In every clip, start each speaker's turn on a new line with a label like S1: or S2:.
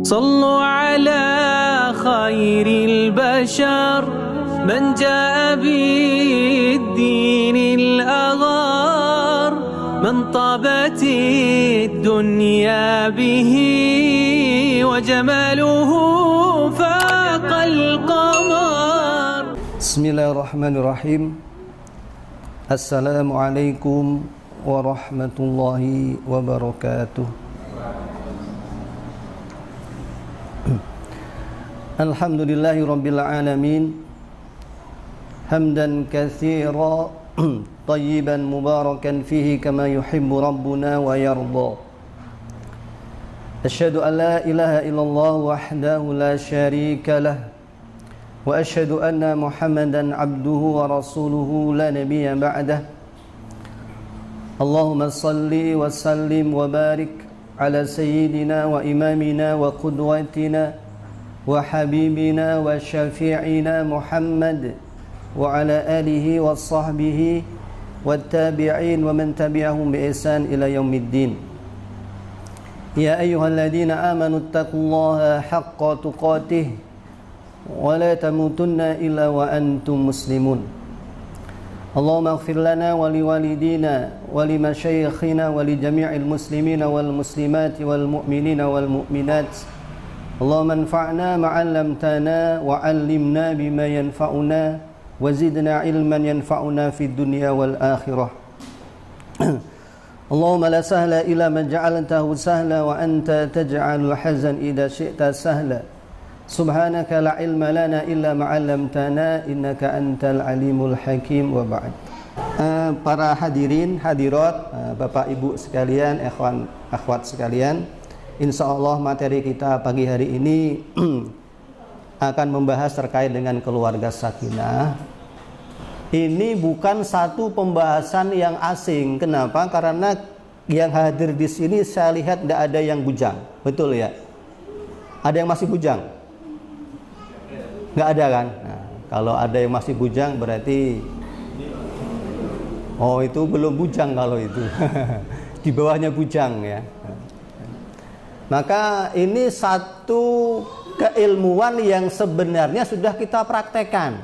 S1: صلوا على خير البشر من جاء بالدين الأغار من طابت الدنيا به وجماله فاق القمر.
S2: بسم الله الرحمن الرحيم. السلام عليكم ورحمة الله وبركاته. Alhamdulillahi Rabbil Alamin. Hamdan katsira tayyiban mubarakan fihi kama yuhibbu Rabbuna wa yarda. Asyhadu an la ilaha illallah wahdahu la syarika lah. Wa asyhadu anna Muhammadan abduhu wa rasuluhu la nabiyya ba'dah. Allahumma salli wa sallim wa barik ala sayyidina wa imamina wa qudwatina wa habibina wa syafi'ina Muhammad wa ala alihi wa sahbihi wa tabi'in wa man tabi'ahum bi ihsan ila yaumiddin. Ya ayyuhalladzina amanu taqullaha haqqa tuqatih wa la tamutunna illa wa antum muslimun. Allahumma ighfir lana wa liwalidina wa limashayikhina wa li jami'il muslimina wal muslimati wal mu'minina wal mu'minat. Allahumma anfa'na ma'allamtana wa 'allimna bima yanfa'una wa zidna ilman yanfa'una fid dunya wal akhirah. Allahumma la sahla illa ma ja'altahu sahla wa anta taj'alul hazan idza syi'ta sahla. Subhanaka la ilma lana illa ma 'allamtana innaka antal alimul hakim wa ba'd. Para hadirin hadirat, Bapak Ibu sekalian, ikhwan akhwat sekalian, insyaallah materi kita pagi hari ini akan membahas terkait dengan keluarga sakinah. Ini bukan satu pembahasan yang asing. Kenapa? Karena yang hadir di sini saya lihat tidak ada yang bujang. Betul ya? Ada yang masih bujang? Nggak ada kan? Nah, kalau ada yang masih bujang berarti oh itu belum bujang kalau itu. Di bawahnya bujang ya. Maka ini satu keilmuan yang sebenarnya sudah kita praktekkan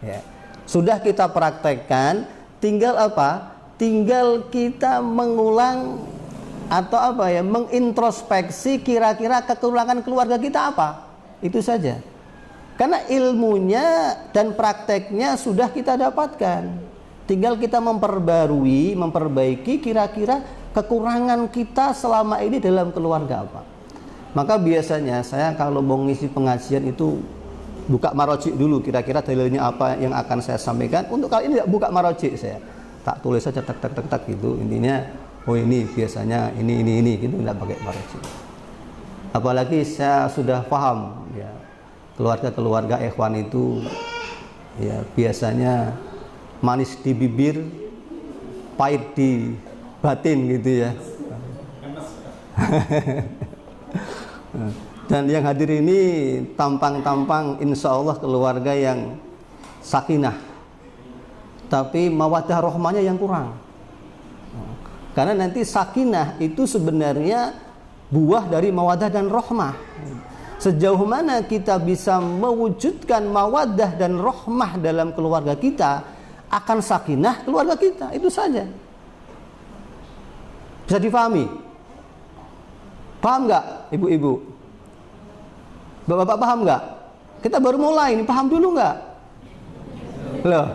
S2: ya. Sudah kita praktekkan, tinggal apa? Tinggal kita mengulang atau apa ya, mengintrospeksi kira-kira kekurangan keluarga kita apa. Itu saja. Karena ilmunya dan prakteknya sudah kita dapatkan. Tinggal kita memperbaiki kira-kira kekurangan kita selama ini dalam keluarga apa. Maka biasanya saya kalau mau ngisi pengajian itu buka marojik dulu, kira-kira dalilnya apa yang akan saya sampaikan. Untuk kali ini tidak buka marojik, saya tak tulis saja tak gitu. Intinya oh ini biasanya ini gitu, tidak pakai marojik. Apalagi saya sudah paham ya, keluarga ikhwan itu ya biasanya manis di bibir, pahit di batin gitu ya. Dan yang hadir ini tampang-tampang insya Allah keluarga yang sakinah, tapi mawaddah rohmahnya yang kurang. Karena nanti sakinah itu sebenarnya buah dari mawaddah dan rohmah. Sejauh mana kita bisa mewujudkan mawaddah dan rohmah dalam keluarga kita, akan sakinah keluarga kita. Itu saja. Bisa difahami? Paham nggak ibu-ibu? Bapak-bapak paham nggak? Kita baru mulai ini, paham dulu nggak? Loh?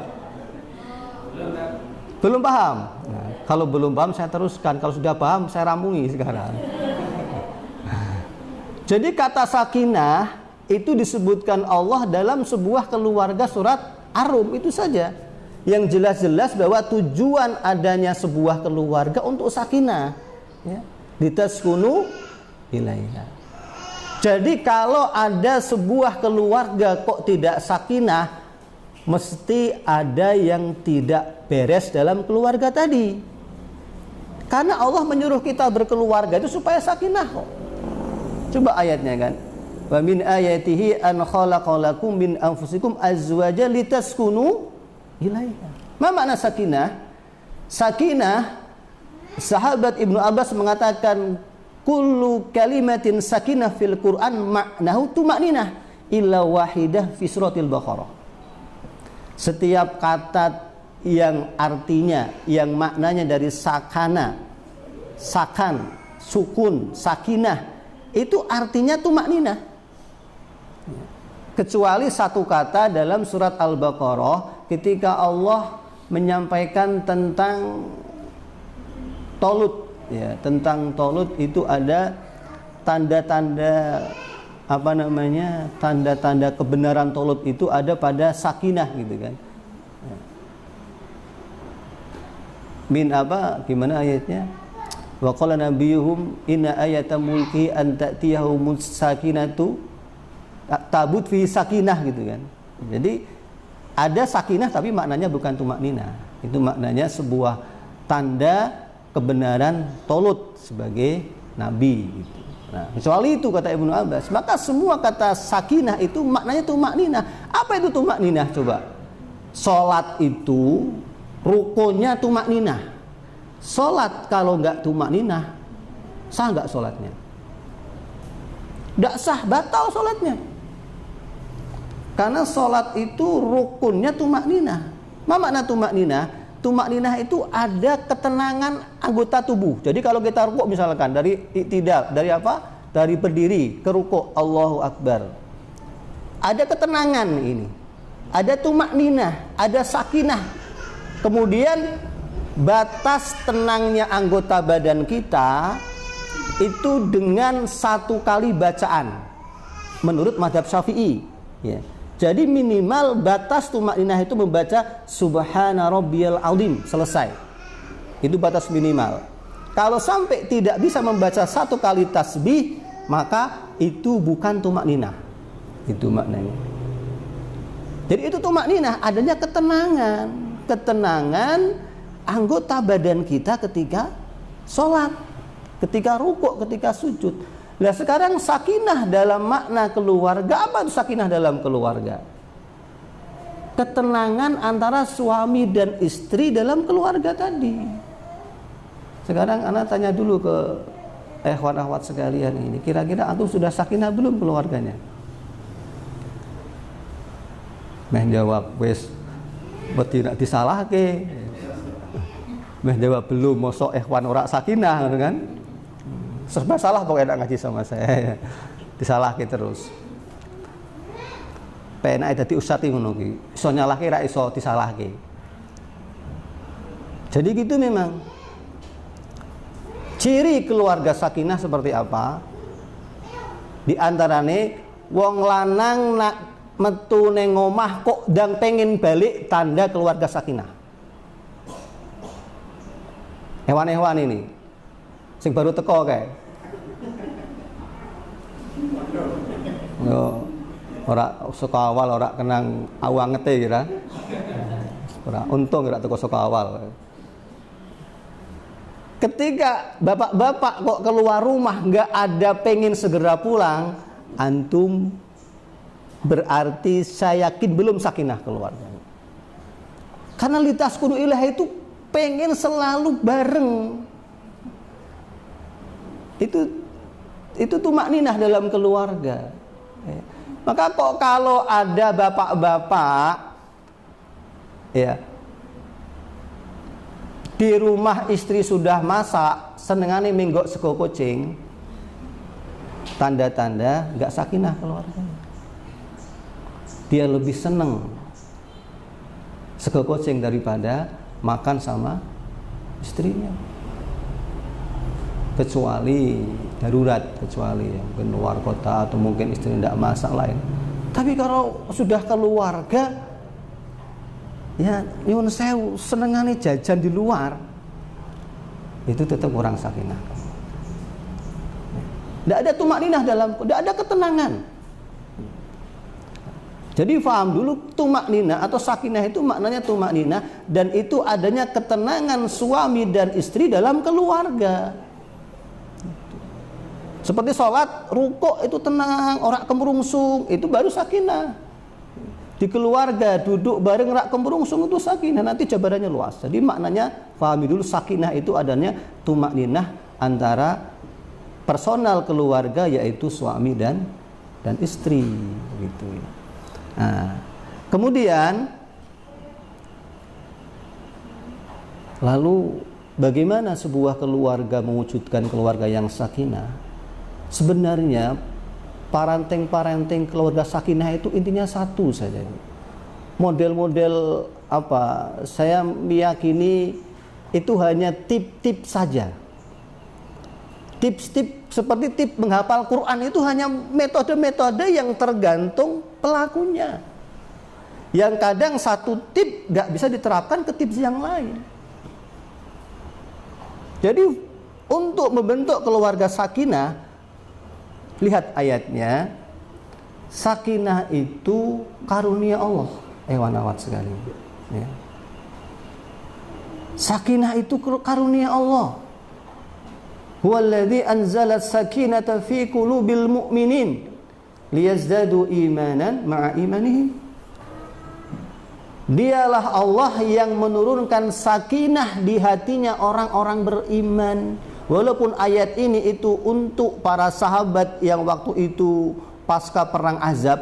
S2: Belum paham? Nah, kalau belum paham saya teruskan, kalau sudah paham saya ramungi sekarang. Jadi kata sakinah itu disebutkan Allah dalam sebuah keluarga surat Ar-Rum, itu saja. Yang jelas-jelas bahwa tujuan adanya sebuah keluarga untuk sakinah ya. Litaskunu ilaiha. Jadi kalau ada sebuah keluarga kok tidak sakinah, mesti ada yang tidak beres dalam keluarga tadi. Karena Allah menyuruh kita berkeluarga itu supaya sakinah kok. Coba ayatnya kan. Wa min ayatihi an khalaqalakum min anfusikum azwaja litaskunu ilaiha. Ma makna sakinah? Sakinah, sahabat Ibnu Abbas mengatakan kullu kalimatin sakinah fil Qur'an ma'nahu tuma'ninah illa wahidah fi suratil Baqarah. Setiap kata yang artinya, yang maknanya dari sakana, sakan, sukun, sakinah, itu artinya tuma'ninah. Kecuali satu kata dalam surat Al-Baqarah ketika Allah menyampaikan tentang Tolut, ya, tentang Tolut itu ada tanda-tanda tanda-tanda kebenaran Tolut itu ada pada sakinah gitu kan. Min gimana ayatnya? Wa qala nabiyuhum inna ayata mulki an ta'tiyahumus sakinatu tabut fi sakinah gitu kan. Jadi ada sakinah tapi maknanya bukan tumakninah. Itu maknanya sebuah tanda kebenaran Tolut sebagai nabi gitu. Nah, kecuali itu kata Ibnu Abbas, maka semua kata sakinah itu maknanya tumakninah. Apa itu tumakninah coba? Salat itu rukunnya tumakninah. Salat kalau enggak tumakninah sah enggak salatnya? Enggak sah, batal salatnya. Karena salat itu rukunnya tumakninah. Apa makna tumakninah? Tumakninah itu ada ketenangan anggota tubuh. Jadi kalau kita rukuk misalkan dari iktidal, dari apa? Dari berdiri ke rukuk, Allahu Akbar. Ada ketenangan ini. Ada tumakninah, ada sakinah. Kemudian batas tenangnya anggota badan kita itu dengan satu kali bacaan menurut mazhab Syafi'i, ya. Jadi minimal batas tumakninah itu membaca Subhana Rabbiyal Azim, selesai. Itu batas minimal. Kalau sampai tidak bisa membaca satu kali tasbih, maka itu bukan tumakninah. Itu maknanya. Jadi itu tumakninah, adanya ketenangan. Ketenangan anggota badan kita ketika sholat, ketika rukuk, ketika sujud. Nah sekarang sakinah dalam makna keluarga, apa itu sakinah dalam keluarga? Ketenangan antara suami dan istri dalam keluarga tadi. Sekarang anak tanya dulu ke ikhwan-akhwat sekalian ini, kira-kira antum sudah sakinah belum keluarganya? Meh jawab wis tidak disalahke. Meh jawab belum, mosok ikhwan ora sakinah kan? Serba salah pokoknya ngaji sama saya. Disalahke terus. Penake dadi ustaz ngono ki. Iso nyalahke ra iso disalahke. Jadi gitu memang. Ciri keluarga sakinah seperti apa? Di antarane wong lanang nak metu ning omah kok ndang pengen balik, tanda keluarga sakinah. Hewan-hewan ini sing baru teko kae. Yo ora saka awal ora kenang awangete kira. Ora untung ora teko saka awal. Ketika bapak-bapak kok keluar rumah enggak ada pengen segera pulang, antum berarti saya yakin belum sakinah keluarga. Karena litaskunu ilaiha itu pengen selalu bareng. Itu tumakninah dalam keluarga. Maka kok kalau ada bapak-bapak ya di rumah istri sudah masak, senengane minggok sego kucing, tanda-tanda enggak sakinah keluarga. Dia lebih seneng sego kucing daripada makan sama istrinya. Kecuali darurat, kecuali yang keluar kota atau mungkin istri tidak masak lain. Tapi kalau sudah keluarga, ya nyuwun sewu, senengane jajan di luar, itu tetap kurang sakinah. Tidak ada tumakninah dalam, tidak ada ketenangan. Jadi paham dulu tumakninah atau sakinah itu maknanya tumakninah, dan itu adanya ketenangan suami dan istri dalam keluarga. Seperti sholat, rukuk itu tenang, ora kemrungsung, itu baru sakinah. Di keluarga duduk bareng rak kemrungsung itu sakinah, nanti jabarannya luas. Jadi maknanya pahami dulu sakinah itu adanya tumakninah antara personal keluarga, yaitu suami dan istri gitu. Nah, kemudian lalu bagaimana sebuah keluarga mewujudkan keluarga yang sakinah? Sebenarnya parenting keluarga sakinah itu intinya satu saja. Model-model apa? Saya meyakini itu hanya tip-tip saja. Tips-tips seperti tip menghafal Quran itu hanya metode-metode yang tergantung pelakunya. Yang kadang satu tip nggak bisa diterapkan ke tips yang lain. Jadi untuk membentuk keluarga sakinah, lihat ayatnya, sakinah itu karunia Allah. Wanawat sekali. Ya. Sakinah itu karunia Allah. Huwallazi anzala as-sakinata fi qulubil mu'minin liyazdadu imanan ma'a imanihim. Dialah Allah yang menurunkan sakinah di hatinya orang-orang beriman. Walaupun ayat ini itu untuk para sahabat yang waktu itu pasca perang Ahzab,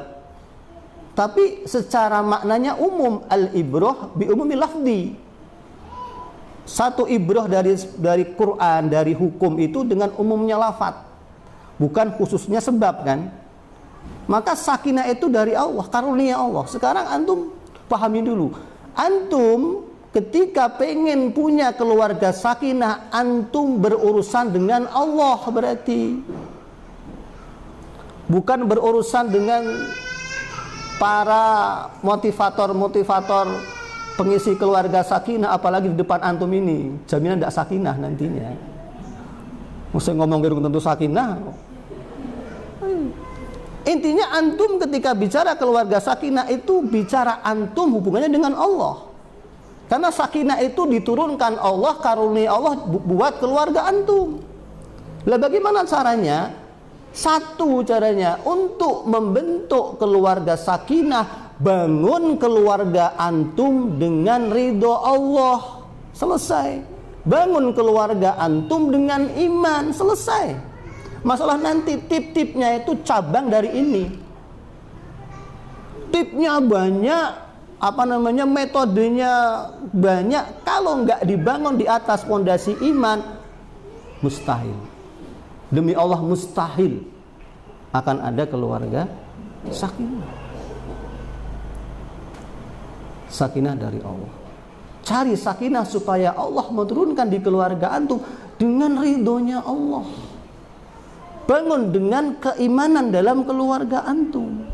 S2: tapi secara maknanya umum, al-ibrah bi umumi lafzi. Satu ibrah dari Quran, dari hukum itu dengan umumnya lafaz, bukan khususnya sebab kan. Maka sakinah itu dari Allah, karunia Allah. Sekarang antum pahami dulu, antum ketika pengen punya keluarga sakinah, antum berurusan dengan Allah berarti, bukan berurusan dengan para motivator pengisi keluarga sakinah, apalagi di depan antum ini jaminan tidak sakinah nantinya. Mesti ngomong tentu sakinah. Intinya antum ketika bicara keluarga sakinah itu bicara antum hubungannya dengan Allah. Karena sakinah itu diturunkan Allah, karunia Allah buat keluarga antum. Lah bagaimana caranya? Satu caranya untuk membentuk keluarga sakinah, bangun keluarga antum dengan ridho Allah. Selesai. Bangun keluarga antum dengan iman. Selesai. Masalah nanti tip-tipnya itu cabang dari ini. Tipnya banyak, metodenya banyak. Kalau nggak dibangun di atas fondasi iman, mustahil. Demi Allah mustahil akan ada keluarga sakinah. Sakinah dari Allah. Cari sakinah supaya Allah menurunkan di keluarga antum dengan ridhonya Allah. Bangun dengan keimanan dalam keluarga antum.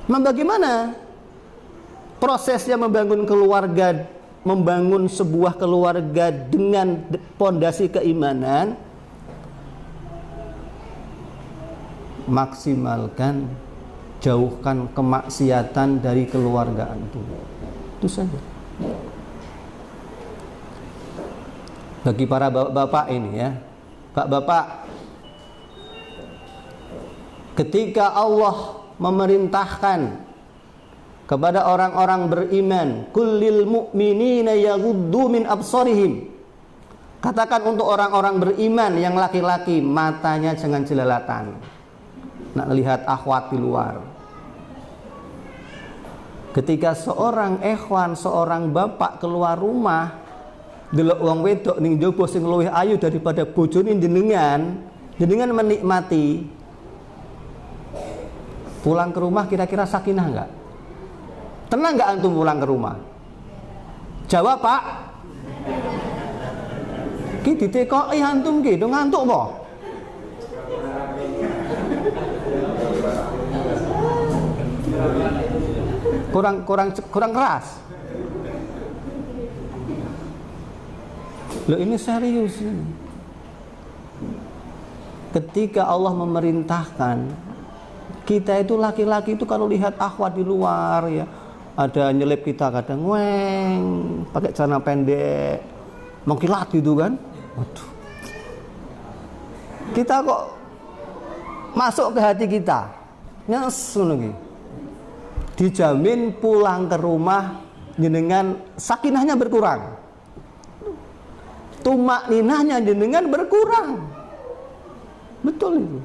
S2: Bagaimana prosesnya membangun keluarga, membangun sebuah keluarga dengan pondasi keimanan? Maksimalkan, jauhkan kemaksiatan dari keluarga antum. Itu saja. Bagi para bapak ini ya, bapak, ketika Allah memerintahkan kepada orang-orang beriman, kullil mu'minina yaghuddu min absarihim, katakan untuk orang-orang beriman yang laki-laki, matanya jangan jelalatan, nak lihat akhwat di luar. Ketika seorang ikhwan, seorang bapak keluar rumah, delok wong wedok ning njaba sing luwih ayu daripada bojone jenengan menikmati, pulang ke rumah kira-kira sakinah enggak? Tenang enggak antum pulang ke rumah? Jawab, Pak. Ki ditekoki antum ki, do ngantuk po? Kurang keras. Loh, ini serius ini. Ketika Allah memerintahkan kita itu laki-laki itu kalau lihat akhwat di luar ya, ada nyelip kita kadang weng, pakai celana pendek, mengkilat gitu kan. Waduh. Kita kok masuk ke hati kita. Nyasun lagi. Dijamin pulang ke rumah jenengan sakinahnya berkurang. tumak ninahnya jenengan berkurang. Betul itu.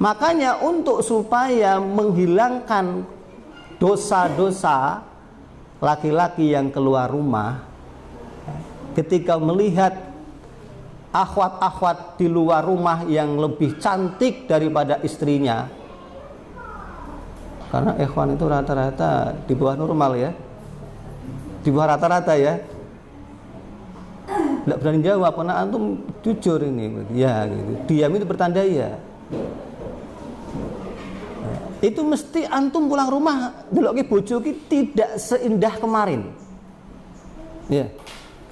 S2: Makanya untuk supaya menghilangkan dosa-dosa laki-laki yang keluar rumah, ketika melihat akhwat-akhwat di luar rumah yang lebih cantik daripada istrinya, karena ikhwan itu rata-rata di bawah normal ya, di bawah rata-rata ya. Nggak berani jawab, karena antum jujur ini, ya gitu. Diam itu pertanda ya. Itu mesti antum pulang rumah delok ki bojo ki tidak seindah kemarin. Ya.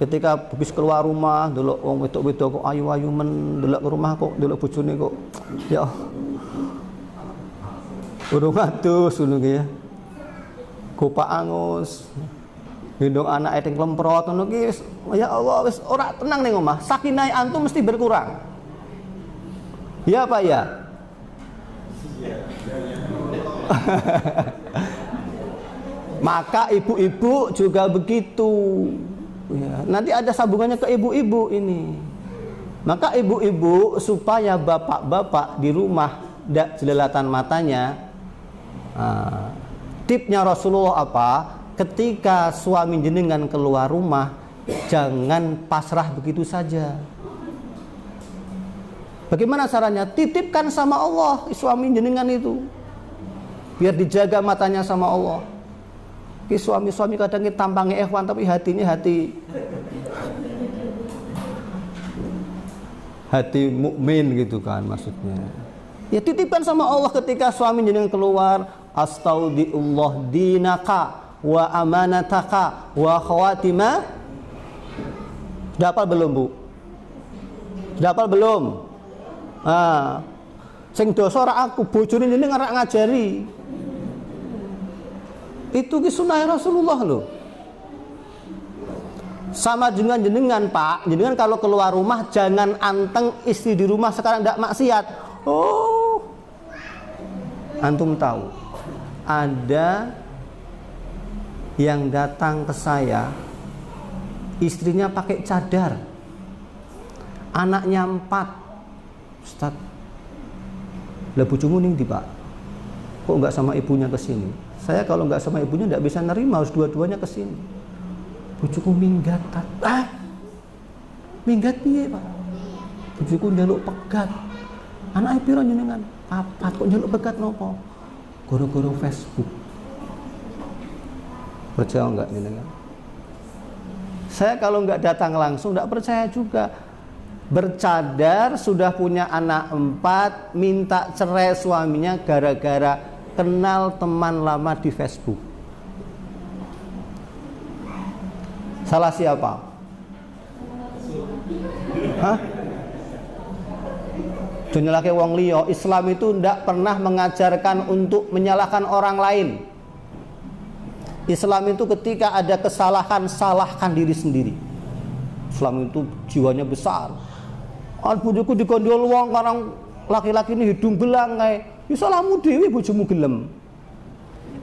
S2: Ketika habis keluar rumah delok wong wedok-wedok kok ayu-ayu men, delok ke rumah kok delok bojone kok ya urung atus ngono ki ya. Gopak angus. Gendong anak eteng klemprot ngono ki wis ya Allah wis ora tenang ning omah. Sakinah antum mesti berkurang. Ya Pak ya. Maka ibu-ibu juga begitu ya, nanti ada sambungannya ke ibu-ibu ini. Maka ibu-ibu supaya bapak-bapak di rumah tidak jelalatan matanya, tipnya Rasulullah apa? Ketika suami jenengan keluar rumah, jangan pasrah begitu saja. Bagaimana caranya? Titipkan sama Allah suami jenengan itu, biar dijaga matanya sama Allah. Ki suami-suami kadang tampangnya ikhwan tapi hatinya hati mukmin gitu kan maksudnya. Ya titipkan sama Allah ketika suami jenengan keluar, astaudiullah dinaka wa amanataka wa khawatima. Dapat belum Bu? Dapat belum? Sing dosa ora aku, bojone jenengan ora ngajari. Itu ki sunah Rasulullah loh. Sama jenengan Pak, jenengan kalau keluar rumah jangan anteng istri di rumah sekarang ndak maksiat. Oh, antum tahu ada yang datang ke saya, istrinya pakai cadar, anaknya 4. Ustaz, lah bojomu ning ndi Pak? Kok enggak sama ibunya ke sini? Saya kalau enggak sama ibunya enggak bisa nerima, harus dua-duanya ke sini. Bojoku minggat. Minggat piye Pak? Bojoku njaluk pegat. Anake pira jenengan? 4. Kok njaluk pegat nopo? Goro-goro Facebook. Percaya enggak jenengan? Saya kalau enggak datang langsung enggak percaya juga. Bercadar, sudah punya anak 4, minta cerai suaminya gara-gara kenal teman lama di Facebook. Salah siapa? Hah? Dunyalake wong liya. Islam itu ndak pernah mengajarkan untuk menyalahkan orang lain. Islam itu ketika ada kesalahan, salahkan diri sendiri. Islam itu jiwanya besar. Bojoku digondol wong karang laki-laki ini hidung belang kae. Ya salahmu dhewe bojomu gelem.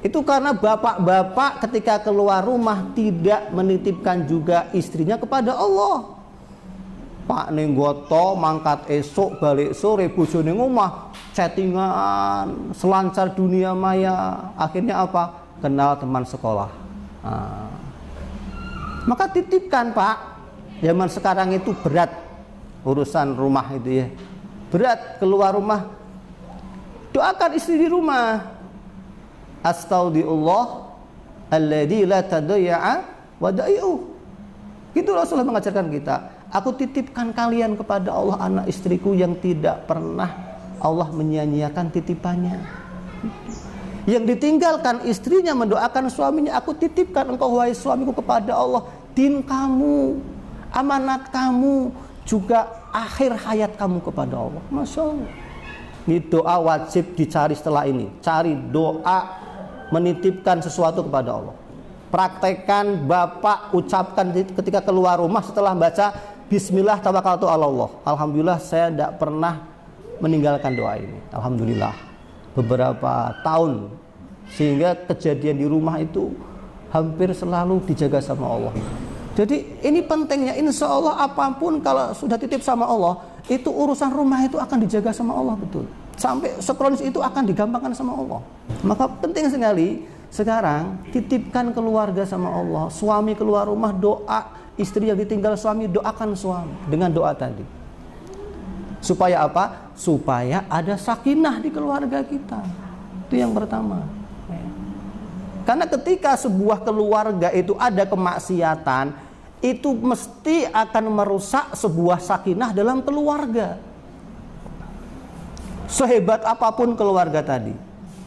S2: Itu karena bapak-bapak ketika keluar rumah tidak menitipkan juga istrinya kepada Allah. Pak ning goto mangkat esok balik sore bojone ngomah chattingan selancar dunia maya. Akhirnya apa? Kenal teman sekolah. Maka titipkan Pak. Zaman sekarang itu berat urusan rumah itu ya, berat keluar rumah. Doakan istri di rumah. Astaudiullah alladzi la tadayya'a wadai'u. Gitu Rasulullah mengajarkan kita. Aku titipkan kalian kepada Allah anak istriku yang tidak pernah Allah menyia-nyiakan titipannya. Yang ditinggalkan istrinya mendoakan suaminya, aku titipkan engkau wahai suamiku kepada Allah din kamu, amanat kamu, juga akhir hayat kamu kepada Allah. Masya Allah. Ini doa wajib dicari setelah ini. Cari doa menitipkan sesuatu kepada Allah. Praktekkan bapak ucapkan ketika keluar rumah setelah baca Bismillah tawakkaltu 'ala Allah. Alhamdulillah saya tidak pernah meninggalkan doa ini. Alhamdulillah. Beberapa tahun sehingga kejadian di rumah itu hampir selalu dijaga sama Allah. Jadi ini pentingnya, insya Allah apapun kalau sudah titip sama Allah, itu urusan rumah itu akan dijaga sama Allah, betul. Sampai sekronis itu akan digampangkan sama Allah. Maka penting sekali sekarang titipkan keluarga sama Allah. Suami keluar rumah doa, istri yang ditinggal suami doakan suami dengan doa tadi. Supaya apa? Supaya ada sakinah di keluarga kita. Itu yang pertama. Karena ketika sebuah keluarga itu ada kemaksiatan, itu mesti akan merusak sebuah sakinah dalam keluarga. Sehebat apapun keluarga tadi,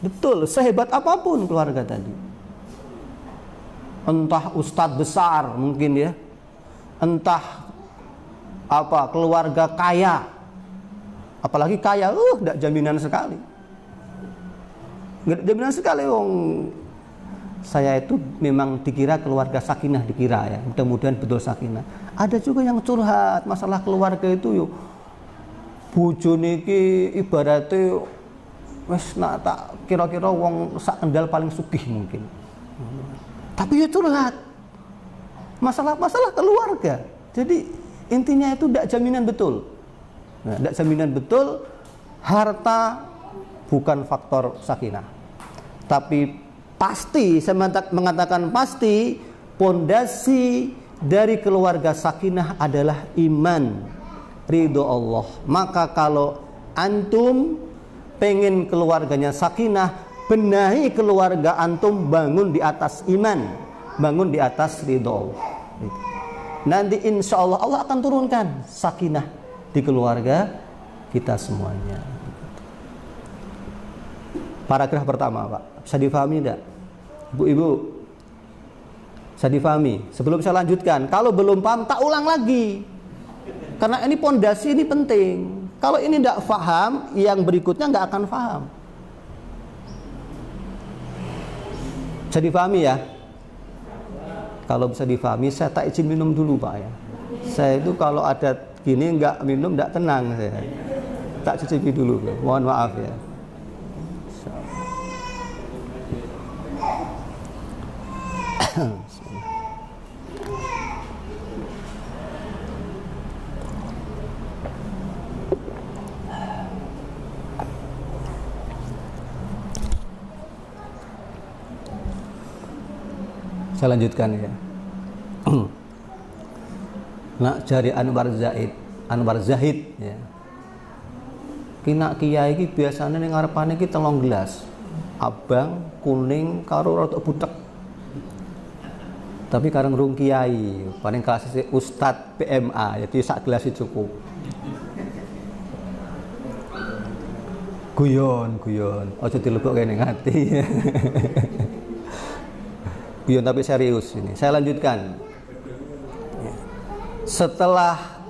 S2: betul, sehebat apapun keluarga tadi, entah ustadz besar mungkin ya, entah apa keluarga kaya, apalagi kaya, tidak jaminan sekali, nggak jaminan sekali. Saya itu memang dikira keluarga sakinah, dikira ya, mudah-mudahan betul sakinah. Ada juga yang curhat masalah keluarga itu, yuk bojone iki ibaratnya wis nak tak kira-kira wong sak Kendal paling sugih mungkin. Tapi ya curhat masalah keluarga. Jadi intinya itu tidak jaminan betul. Tidak jaminan betul. Harta bukan faktor sakinah. Tapi pasti, saya mengatakan pasti, pondasi dari keluarga sakinah adalah iman, ridho Allah. Maka kalau antum pengen keluarganya sakinah, benahi keluarga antum, bangun di atas iman, bangun di atas ridho Allah. Nanti insya Allah Allah akan turunkan sakinah di keluarga kita semuanya. Paragraf pertama, Pak, bisa difahami tidak? Ibu-ibu, bisa difahami? Sebelum saya lanjutkan, kalau belum paham tak ulang lagi, karena ini pondasi ini penting. Kalau ini tidak paham, yang berikutnya nggak akan paham. Bisa difahami ya? Kalau bisa difahami, saya tak izin minum dulu, Pak ya. Saya itu kalau ada gini nggak minum nggak tenang saya. Tak cicipi dulu, mohon maaf ya. Saya lanjutkan ya. Nak jari Anwar Zahid ya. Kina kiai iki biasane ning ngarepane iki 3 gelas. Abang, kuning karo rada butek. Tapi karang rung kiai, paling kelas Ustadz PMA, jadi sak gelas cukup. Guyon, ojo dilebok kene ngati. Guyon tapi serius ini. Saya lanjutkan. Setelah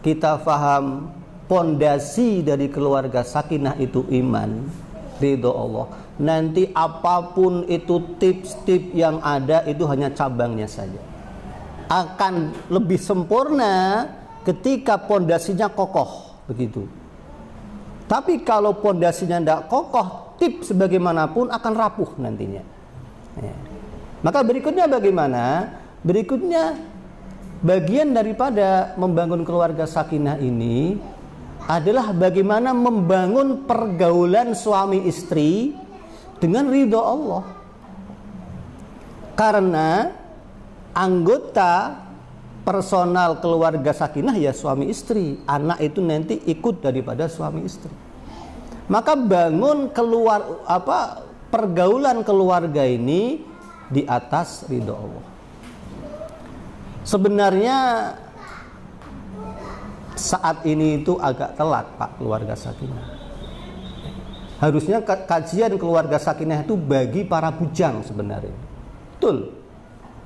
S2: kita paham pondasi dari keluarga sakinah itu iman, ridho Allah. Nanti apapun itu tips-tips yang ada itu hanya cabangnya saja. Akan lebih sempurna ketika pondasinya kokoh, begitu. Tapi kalau pondasinya tidak kokoh, tips sebagaimanapun akan rapuh nantinya. Ya. Maka berikutnya bagaimana? Berikutnya bagian daripada membangun keluarga sakinah ini adalah bagaimana membangun pergaulan suami istri dengan ridho Allah. Karena anggota personal keluarga sakinah ya suami istri, anak itu nanti ikut daripada suami istri. Maka bangun pergaulan keluarga ini di atas ridho Allah. Sebenarnya saat ini itu agak telat, Pak, keluarga sakinah. Harusnya kajian keluarga sakinah itu bagi para bujang sebenarnya. Betul.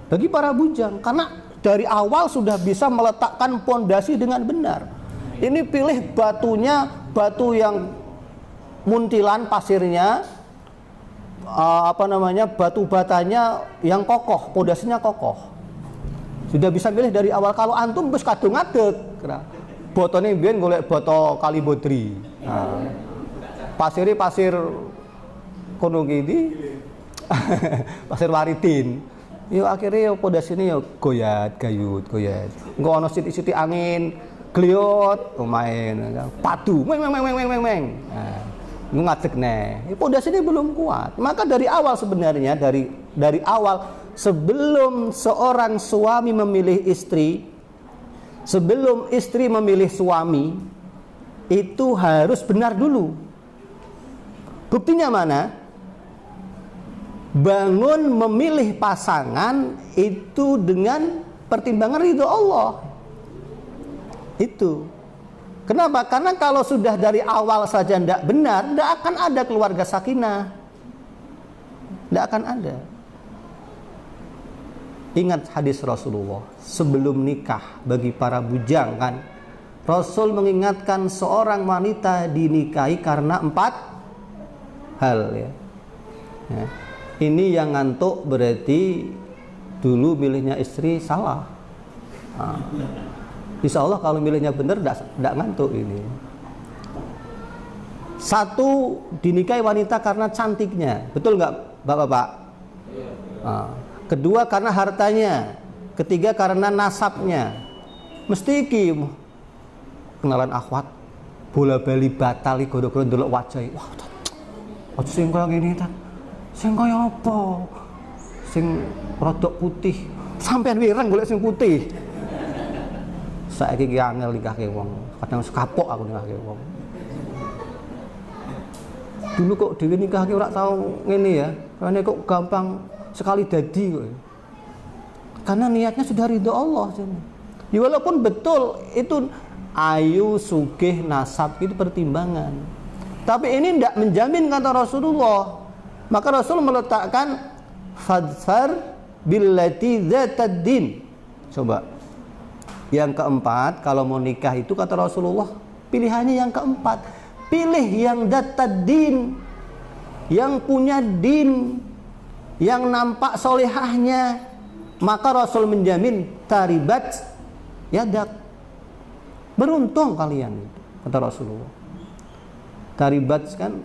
S2: Bagi para bujang, karena dari awal sudah bisa meletakkan pondasi dengan benar. Ini pilih batunya, batu yang muntilan pasirnya, batu batanya yang kokoh, pondasinya kokoh. Sudah bisa pilih dari awal. Kalau antum wis kadung ngadeg, botone mbiyen golek boto Kalibodri. Pasir kono gini, pasir Waridin. Yo akhirnya yo poda sini yo goyat gayut goyat. Engko ana siti-siti angin, gliot, main padu, meng. Nah, ngadeg neh. Poda sini belum kuat. Maka dari awal sebenarnya dari awal sebelum seorang suami memilih istri, sebelum istri memilih suami, itu harus benar dulu. Buktinya mana? Bangun memilih pasangan itu dengan pertimbangan ridho Allah. Itu. Kenapa? Karena kalau sudah dari awal saja tidak benar, tidak akan ada keluarga sakinah. Tidak akan ada. Ingat hadis Rasulullah sebelum nikah bagi para bujang kan, Rasul mengingatkan seorang wanita dinikahi karena 4 hal ya. Ini yang ngantuk berarti dulu milihnya istri salah. Nah, insya Allah kalau milihnya benar tidak ngantuk ini. 1, dinikahi wanita karena cantiknya, betul nggak bapak-bapak? Nah, 2 karena hartanya, 3 karena nasabnya. Mesti iki kenalan akhwat bola bali batal iki gara-gara ndelok wajah. Wah, aja sing kaya ngene ta. Sing kaya apa? Sing rodok putih. Sampean wireng golek sing putih. Saiki ki angel nikahke wong. Kadang sekapok aku nikahke wong. Dulu kok dhewe nikahke ora tau ngene ya. Karena kok gampang sekali dadi kok. Karena niatnya sudah ridho Allah. Ya walaupun betul itu ayu, sugih, nasab itu pertimbangan. Tapi ini tidak menjamin kata Rasulullah. Maka Rasul meletakkan fadfar billati dzatad din. Coba. Yang keempat, kalau mau nikah itu kata Rasulullah, pilihannya yang keempat. Pilih yang dzatad din. Yang punya din, yang nampak solehahnya. Maka Rasul menjamin taribat yadak. Beruntung kalian, kata Rasulullah. Taribat kan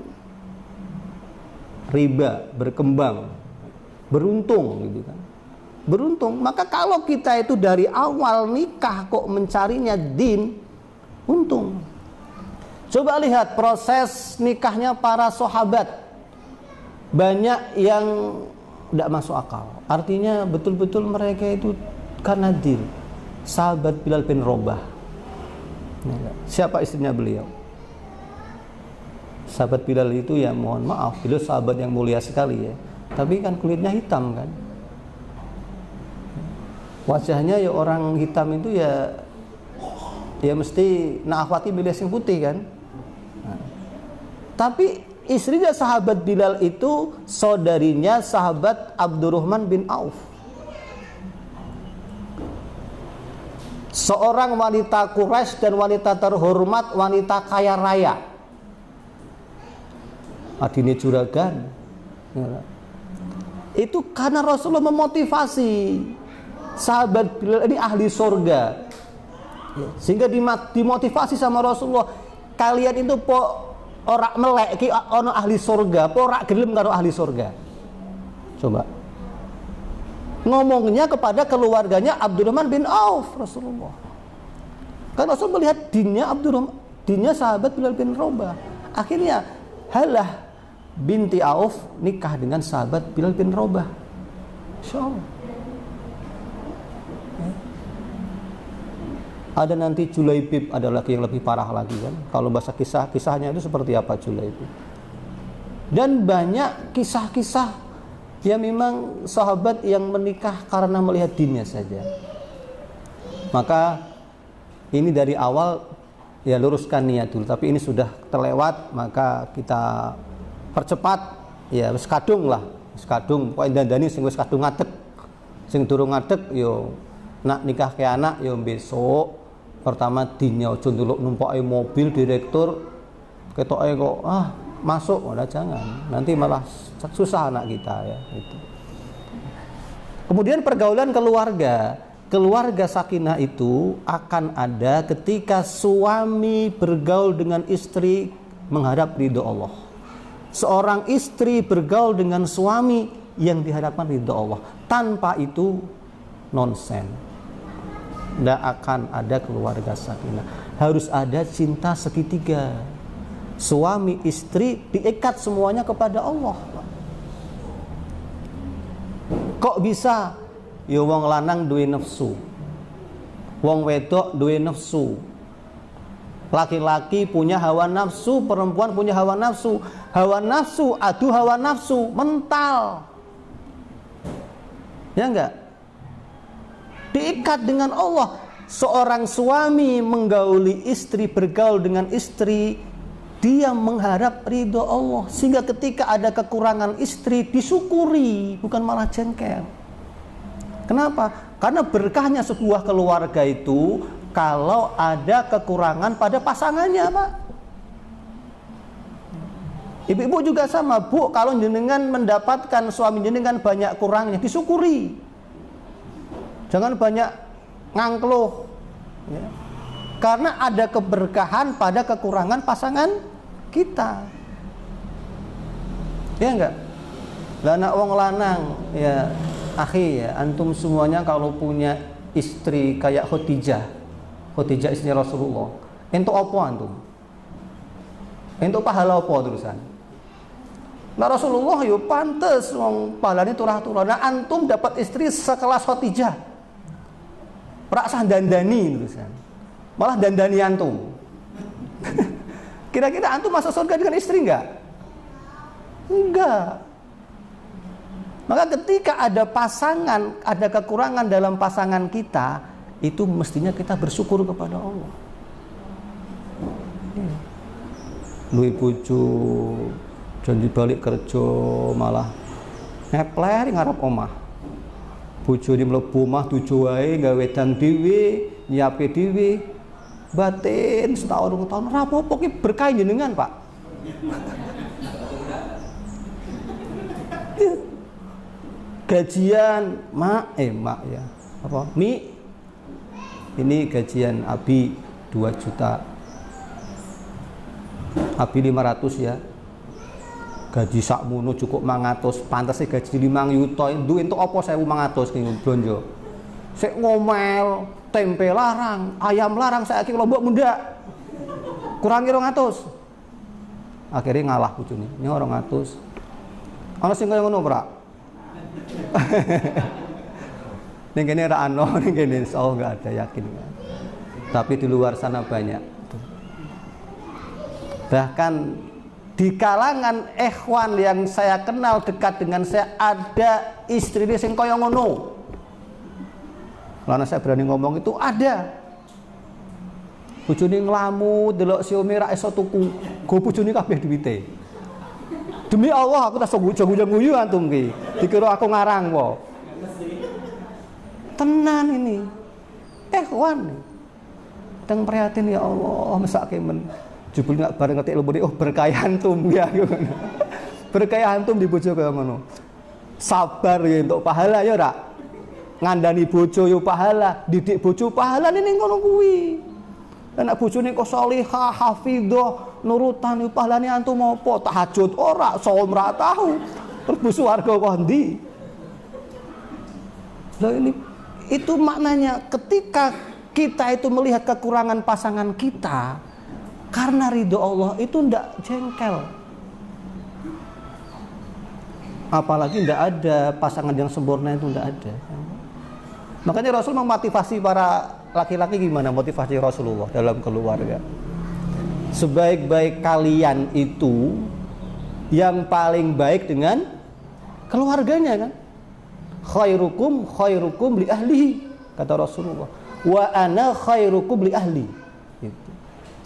S2: riba, berkembang, beruntung gitu kan. Beruntung. Maka kalau kita itu dari awal nikah kok mencarinya din, untung. Coba lihat proses nikahnya para sahabat. Banyak yang tidak masuk akal. Artinya betul-betul mereka itu karena din. Sahabat Bilal bin Rabah. Siapa istrinya beliau? Sahabat Bilal itu ya mohon maaf, beliau sahabat yang mulia sekali ya. Tapi kan kulitnya hitam kan. Wajahnya ya orang hitam itu ya mesti na'afati milih sing putih kan. Nah. Tapi istrinya sahabat Bilal itu saudarinya sahabat Abdurrahman bin Auf. Seorang wanita Quraisy dan wanita terhormat, wanita kaya raya. Adine juragan. Itu karena Rasulullah memotivasi sahabat Bilal ini ahli surga. Sehingga dimotivasi sama Rasulullah, kalian itu ora melek ki ana ahli surga, apa ora gelem karo ahli surga. Coba. Ngomongnya kepada keluarganya Abdurrahman bin Auf Rasulullah. Kan Rasul melihat dinnya dinnya sahabat Bilal bin Rabah. Akhirnya Halah binti Auf nikah dengan sahabat Bilal bin Rabah. Insyaallah. Ada nanti Julaibib, ada lagi yang lebih parah lagi kan. Kalau bahasa kisahnya itu seperti apa Julaibib. Dan banyak kisah-kisah yang memang sahabat yang menikah karena melihat dinnya saja. Maka ini dari awal ya luruskan niat dulu. Tapi ini sudah terlewat, maka kita percepat. Ya wis kadung lah, wis kadung. Pokoke dandani sing wis kadung ngadeg. Sing durung ngadeg yo nak nikah ke anak yo besok. Pertama dinnya ojo ndelok numpoke mobil direktur ketoke kok masuk, udah jangan. Nanti malah susah anak kita ya itu. Kemudian pergaulan keluarga. Keluarga sakinah itu akan ada ketika suami bergaul dengan istri mengharap ridho Allah. Seorang istri bergaul dengan suami yang diharapkan ridho Allah. Tanpa itu nonsen. Tidak akan ada keluarga sakinah. Harus ada cinta segitiga. Suami istri diikat semuanya kepada Allah. Kok bisa? Ya wong lanang duwe nafsu, wong wedok duwe nafsu. Laki-laki punya hawa nafsu, perempuan punya hawa nafsu. Hawa nafsu adu hawa nafsu mental. Ya enggak? Diikat dengan Allah. Seorang suami menggauli istri, bergaul dengan istri, dia mengharap ridho Allah. Sehingga ketika ada kekurangan istri, disyukuri, bukan malah jengkel. Kenapa? Karena berkahnya sebuah keluarga itu kalau ada kekurangan pada pasangannya, Pak. Ibu-ibu juga sama, Bu. Kalau jenengan mendapatkan suami jenengan banyak kurangnya, disyukuri. Jangan banyak ngangkluh. Ya. Karena ada keberkahan pada kekurangan pasangan kita. Ya enggak? Lah wong lanang, ya akhi ya, antum semuanya kalau punya istri kayak Khadijah istri Rasulullah, entuk apa antum? Entuk pahala apa terusan? Nah Rasulullah yo pantes wong pahalane turah-turah. Nah antum dapat istri sekelas Khadijah, rak sah dandani terusan, malah dandani antum. Kira-kira antum masuk surga dengan istri enggak? Enggak. Maka ketika ada pasangan, ada kekurangan dalam pasangan kita, itu mestinya kita bersyukur kepada Allah. Duwe bojo, janji balik kerja malah ngepler ngarep omah. Bojone mlebu omah tuju wae gawe wedang dhewe, nyiape dhewe. Batin setahun 2 tahun ora apa-apa ki berkah jenengan, Pak. Gajian mak ya apa Mi ini gajian Abi 2 juta, Abi 500 ya, gaji sakmono cukup 500, pantas sih gaji 5 juta duwe entuk apa 1500 ki blonjo sik ngomel, tempe larang, ayam larang, saiki lombok mundak kurangi 200, akhirnya ngalah bojone ini 200. Ana sing kaya ngono, Pak. Ning kene ra ono, ning kene insyaallah enggak ada, yakin. Tapi di luar sana banyak. Bahkan di kalangan ikhwan yang saya kenal dekat dengan saya ada istrine sing kaya ngono. Lan saya berani ngomong itu ada. Bojone nglamu delok siome ra iso tuku, go bojone kabeh duwite. Demi Allah aku tak guyu antum ki. Dikira aku ngarang po. Tenan ini. Ikhwan. Teng prihatin ya Allah, mesake men. Jebul enggak bareng ngetik lembune, oh berkah antum ya. Berkah antum di bojo kaya ngono. Sabar ya untuk pahala ya ora. Ngandani bojo yo pahala, didik bojo pahala ning ngono kuwi. Anak bojone kok salihah, hafidhah, nurutan yo pahalane antum apa? Tahajud ora, saum ra tahu. Terus swarga kok ndi? Lah ini itu maknanya ketika kita itu melihat kekurangan pasangan kita karena ridho Allah itu ndak jengkel. Apalagi ndak ada pasangan yang sempurna, itu ndak ada. Makanya Rasul memotivasi para laki-laki gimana motivasi Rasulullah dalam keluarga. Sebaik-baik kalian itu yang paling baik dengan keluarganya kan. Khairukum li ahlihi, kata Rasulullah. Wa ana khairukum li ahli. Gitu.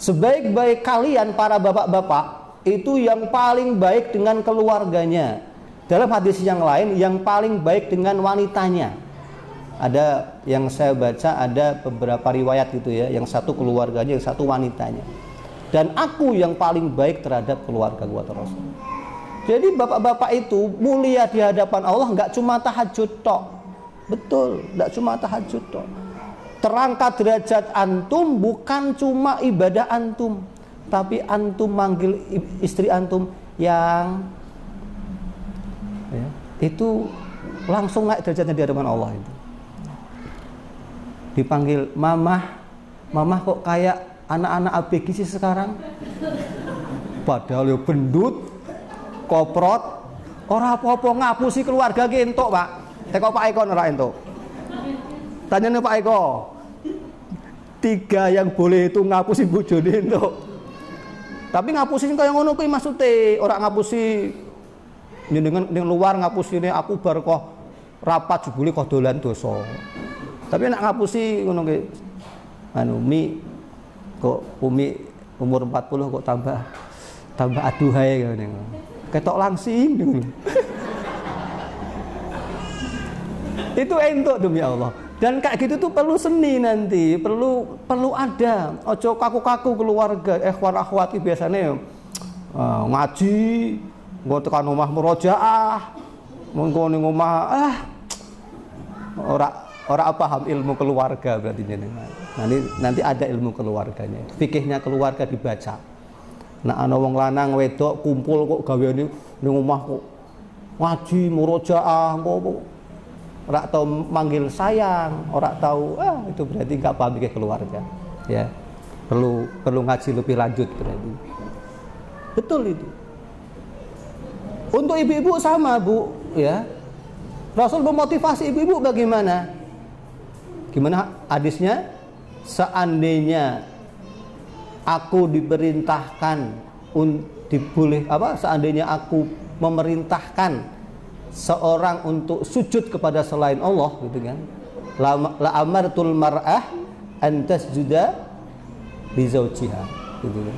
S2: Sebaik-baik kalian para bapak-bapak itu yang paling baik dengan keluarganya. Dalam hadis yang lain yang paling baik dengan wanitanya. Ada yang saya baca ada beberapa riwayat gitu ya, yang satu keluarganya, yang satu wanitanya. Dan aku yang paling baik terhadap keluarga gua Rasul. Jadi bapak-bapak itu mulia di hadapan Allah nggak cuma tahajud tok. Betul, nggak cuma tahajud tok. Terangkat derajat antum bukan cuma ibadah antum, tapi antum manggil istri antum yang ya, itu langsung naik derajatnya di hadapan Allah itu. Dipanggil mamah, mamah kok kayak anak-anak ABG sih sekarang? Padahal yo bendut, koprot, ora apa-apa ngapusi keluarga ki entuk, Pak. Teko Pak Eko ora entuk. Tanyane Pak Eko. 3 yang boleh itu ngapusi bojone entuk. Tapi ngapusi kaya ngono kuwi maksude, ora ngapusi njenengan ning luar ngapusine aku bar kok rapat jebule kok dolan dosa. Tapi nek ngapusi ngono ki Mi kok Umi umur 40 kok tambah aduhai ngene. Ketok langsing ngono. Itu entuk demi Allah. Dan kayak gitu tuh perlu seni nanti, perlu ada. Ojo kaku-kaku keluarga, ikhwan akhwati biasanya ngaji, nggo tekan omah murojaah, mengko ning omah ora paham ilmu keluarga berarti jenengan. Nanti ada ilmu keluarganya. Fikihnya keluarga dibaca. Nah ana wong lanang wedok kumpul kok gaweane ning omah kok ngaji murojaah kok ora tahu manggil sayang, ora tahu itu berarti enggak paham ke keluarga. Ya. Perlu ngaji lebih lanjut berarti. Betul itu. Untuk ibu-ibu sama, Bu, ya. Rasul memotivasi ibu-ibu bagaimana? Gimana hadisnya? Seandainya aku diperintahkan seandainya aku memerintahkan seorang untuk sujud kepada selain Allah gitu kan, la amartul mar'ah an tasjuda li zawjiha gitu kan.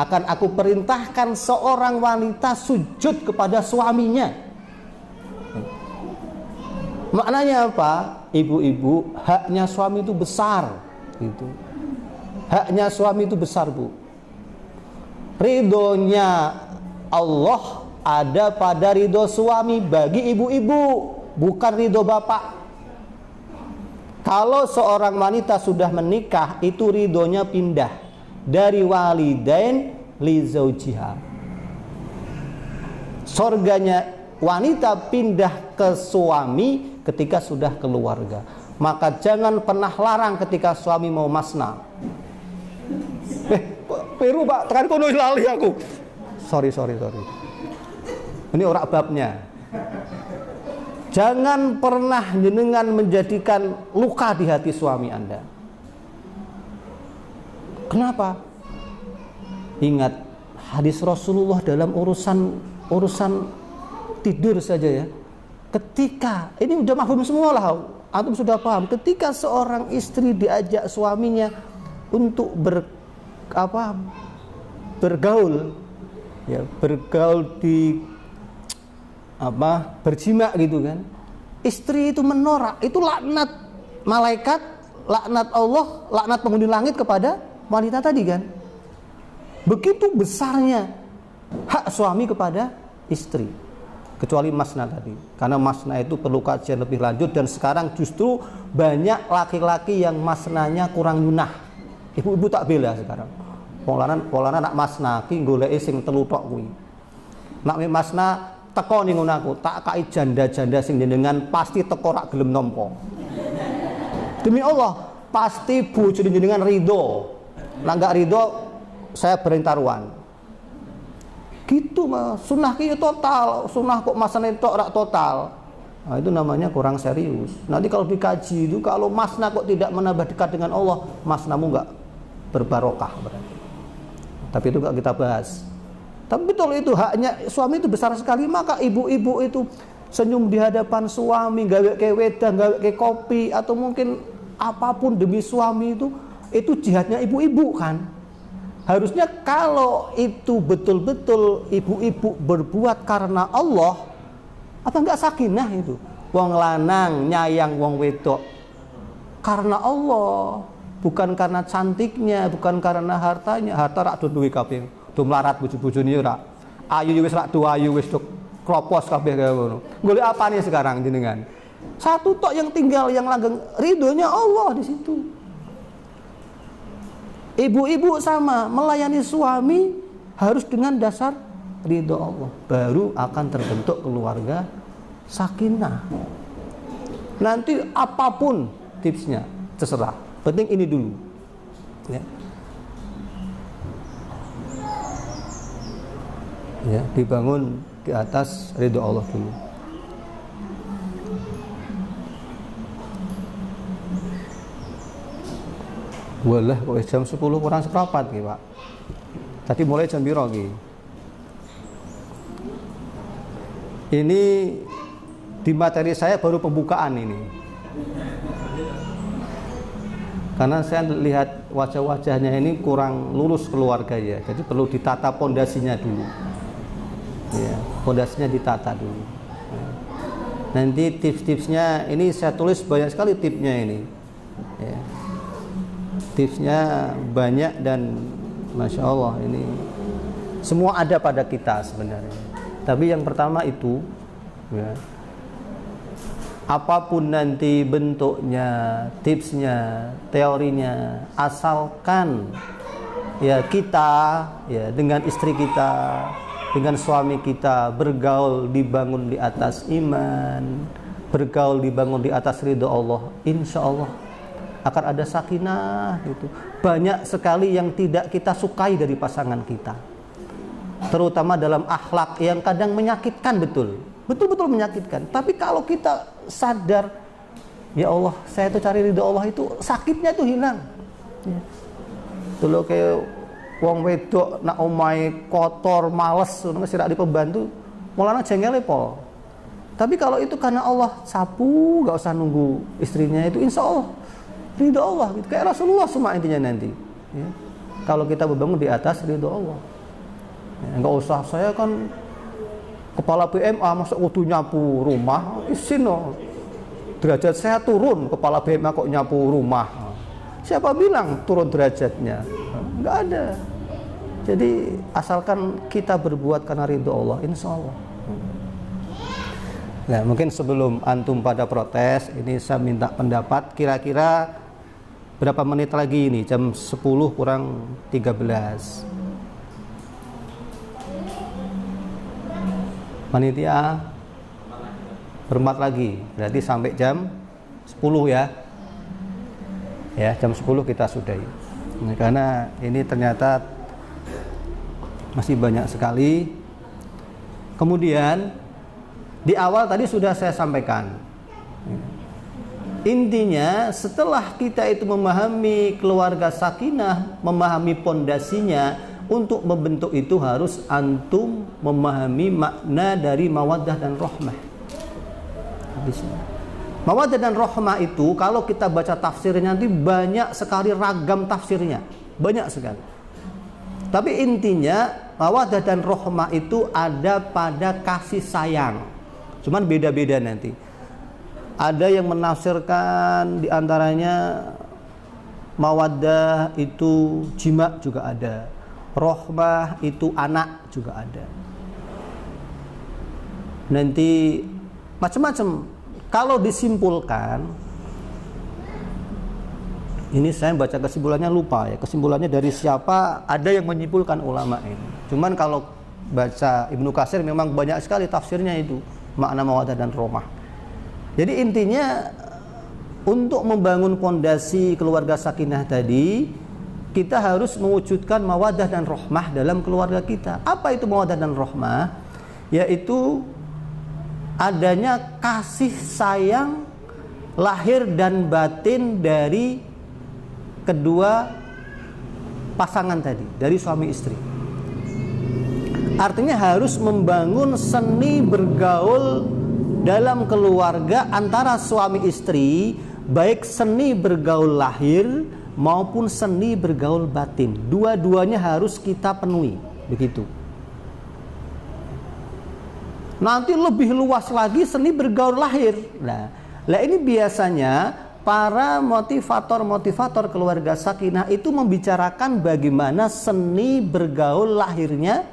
S2: Akan aku perintahkan seorang wanita sujud kepada suaminya. Maknanya apa? Ibu-ibu, haknya suami itu besar gitu. Haknya suami itu besar, Bu. Ridhonya Allah ada pada ridho suami bagi ibu-ibu, bukan ridho bapak. Kalau seorang wanita sudah menikah, itu ridhonya pindah dari walidain li zaujiha. Surganya wanita pindah ke suami ketika sudah keluarga. Maka jangan pernah larang ketika suami mau masna. Peru Pak, tekan kono lali aku. Sorry. Ini ora babnya. Jangan pernah jenengan menjadikan luka di hati suami Anda. Kenapa? Ingat hadis Rasulullah dalam urusan tidur saja ya. Ketika ini udah mafhum semua lah, antum sudah paham. Ketika seorang istri diajak suaminya untuk bergaul di berjima gitu kan, istri itu menolak, itu laknat malaikat, laknat Allah, laknat penghuni langit kepada wanita tadi kan. Begitu besarnya hak suami kepada istri, kecuali masna tadi, karena masna itu perlu kajian lebih lanjut. Dan sekarang justru banyak laki-laki yang masnanya kurang yunah. Ibu-ibu tak bela sekarang. Polana nak masna ki goleki sing telu tok kuwi. Nak masna teko ning ngono aku, tak kai janda-janda sing jenengan pasti teko rak gelem nampa. Demi Allah, pasti bojone jenengan ridho. Lah enggak ridho, saya berintaruhan. Gitu Mas, sunah ki total, sunah kok masane tok rak total. Nah, itu namanya kurang serius. Nanti kalau dikaji itu, kalau masna kok tidak menambah dekat dengan Allah, masnamu enggak berbarokah berarti. Tapi itu enggak kita bahas. Tapi betul itu haknya suami itu besar sekali. Maka ibu-ibu itu senyum di hadapan suami, gawe ke wedang, gawe ke kopi, atau mungkin apapun demi suami itu jihadnya ibu-ibu kan. Harusnya kalau itu betul-betul ibu-ibu berbuat karena Allah, apa enggak sakinah itu? Wong lanang nyayang wong wedok karena Allah, bukan karena cantiknya, bukan karena hartanya. Harta rak duwe kabeh. Melarat bojo-bojone ora. Ayu wis rak ayu wis kropos kabeh kaya ngono. Golek apane sekarang jenengan? Satu tok yang tinggal yang langgeng, ridhonya Allah di situ. Ibu-ibu sama, melayani suami harus dengan dasar ridho Allah. Baru akan terbentuk keluarga sakinah. Nanti apapun tipsnya terserah, penting ini dulu ya. Ya, dibangun di atas ridho Allah dulu. Walah kok jam 10 kurang seperempat gitu, Pak. Tadi mulai jam piro iki? Ini di materi saya baru pembukaan ini. Karena saya lihat wajah-wajahnya ini kurang lurus keluarga ya. Jadi perlu ditata pondasinya dulu. Ya, pondasinya ditata dulu. Nanti tips-tipsnya ini saya tulis banyak sekali tipsnya ini. Ya. Tipsnya banyak dan Masya Allah ini semua ada pada kita sebenarnya. Tapi yang pertama itu ya, apapun nanti bentuknya, tipsnya, teorinya, asalkan ya kita ya dengan istri kita, dengan suami kita bergaul dibangun di atas iman, bergaul dibangun di atas ridho Allah, insya Allah akan ada sakinah gitu. Banyak sekali yang tidak kita sukai dari pasangan kita, terutama dalam akhlak yang kadang menyakitkan, betul-betul menyakitkan. Tapi kalau kita sadar, ya Allah, saya itu cari ridho Allah, itu sakitnya itu hilang ya. Dulu kayak wong wedok nak omai kotor, males, sirak di pembantu, mulanya jengkel pol. Tapi kalau itu karena Allah sapu, gak usah nunggu istrinya, itu insya Allah ridho Allah gitu. Kayak Rasulullah semua intinya nanti ya. Kalau kita berbangun di atas ridho Allah ya, nggak usah saya kan kepala BMA masa kudu nyapu rumah isin no. Derajat saya turun, kepala BMA kok nyapu rumah, siapa bilang turun derajatnya? Nggak ada. Jadi asalkan kita berbuat karena ridho Allah, insya Allah. Nah, mungkin sebelum antum pada protes, ini saya minta pendapat kira-kira berapa menit lagi ini? Jam 10 kurang 13. Panitia berempat lagi, berarti sampai jam 10 ya. Ya, jam 10 kita sudahi. Nah, karena ini ternyata masih banyak sekali. Kemudian di awal tadi sudah saya sampaikan, intinya setelah kita itu memahami keluarga sakinah, memahami pondasinya, untuk membentuk itu harus antum memahami makna dari mawaddah dan rahmah. Mawaddah dan rahmah itu kalau kita baca tafsirnya nanti banyak sekali ragam tafsirnya, banyak sekali. Tapi intinya mawaddah dan rahmah itu ada pada kasih sayang. Cuman beda-beda nanti. Ada yang menafsirkan diantaranya mawaddah itu jima juga ada, rahmah itu anak juga ada. Nanti macam-macam. Kalau disimpulkan, ini saya baca kesimpulannya lupa ya. Kesimpulannya dari siapa? Ada yang menyimpulkan ulama ini. Cuman kalau baca Ibnu Katsir memang banyak sekali tafsirnya itu makna mawaddah dan rahmah. Jadi intinya untuk membangun pondasi keluarga sakinah tadi, kita harus mewujudkan mawaddah dan rahmah dalam keluarga kita. Apa itu mawaddah dan rahmah? Yaitu adanya kasih sayang lahir dan batin dari kedua pasangan tadi, dari suami istri. Artinya harus membangun seni bergaul dalam keluarga antara suami istri, baik seni bergaul lahir maupun seni bergaul batin. Dua-duanya harus kita penuhi, begitu. Nanti lebih luas lagi seni bergaul lahir. Nah, ini biasanya para motivator keluarga sakinah itu membicarakan bagaimana seni bergaul lahirnya,